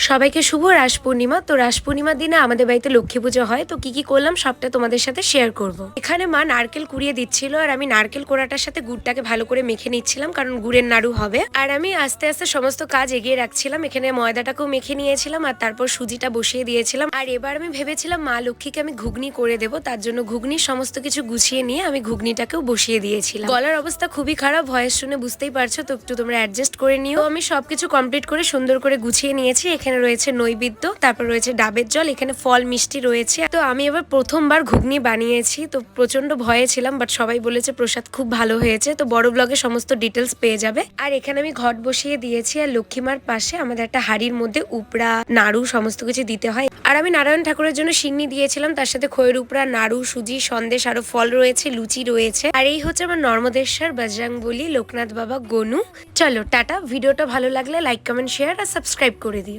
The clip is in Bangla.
সবাইকে শুভ রাস পূর্ণিমা। তো রাস পূর্ণিমার দিনে আমাদের বাড়িতে লক্ষ্মী পুজো হয়। তো কি করলাম সবটা তোমাদের সাথে শেয়ার করব। এখানে মা নারকেল কুড়িয়ে দিচ্ছিল আর আমি নারকেল কোড়াটার সাথে গুড়টাকে ভালো করে মেখে নিচ্ছিলাম, কারণ গুড়ের নাড়ু হবে। আর আমি আস্তে আস্তে সমস্ত কাজ এগিয়ে রাখছিলাম। এখানে ময়দাটাকেও মেখে নিয়েছিলাম আর তারপর সুজিটা বসিয়ে দিয়েছিলাম। আর এবার আমি ভেবেছিলাম মা লক্ষ্মীকে আমি ঘুগনি করে দেবো, তার জন্য ঘুগনির সমস্ত কিছু গুছিয়ে নিয়ে আমি ঘুগনিটাকেও বসিয়ে দিয়েছিলাম। গলার অবস্থা খুবই খারাপ, ভয়েস শুনে বুঝতেই পারছো, তো একটু তোমরা অ্যাডজাস্ট করে নিও। তো আমি সবকিছু কমপ্লিট করে সুন্দর করে গুছিয়ে নিয়েছি। এখানে রয়েছে নৈবেদ্য, তারপর রয়েছে ডাবের জল, এখানে ফল মিষ্টি রয়েছে। তো আমি এবার প্রথমবার ঘুগনি বানিয়েছি, তো প্রচন্ড ভয়ে ছিলাম, বাট সবাই বলেছে প্রসাদ খুব ভালো হয়েছে। তো বড় ব্লগে সমস্ত ডিটেলস পেয়ে যাবে। আর এখানে আমি ঘট বসিয়ে দিয়েছি আর লক্ষ্মীমার পাশে আমাদের একটা হাড়ির মধ্যে উপড়া নাড়ু সমস্ত কিছু দিতে হয়। আর আমি নারায়ণ ঠাকুরের জন্য সিন্নি দিয়েছিলাম, তার সাথে খইয়ের উপড়া, নাড়ু, সুজি, সন্দেশ, আরো ফল রয়েছে, লুচি রয়েছে। আর এই হচ্ছে আমার নর্মদেশ্বর, বজরংবলী, লোকনাথ বাবা, গনু। চলো টাটা। ভিডিওটা ভালো লাগলে লাইক, কমেন্ট, শেয়ার আর সাবস্ক্রাইব করে দিও।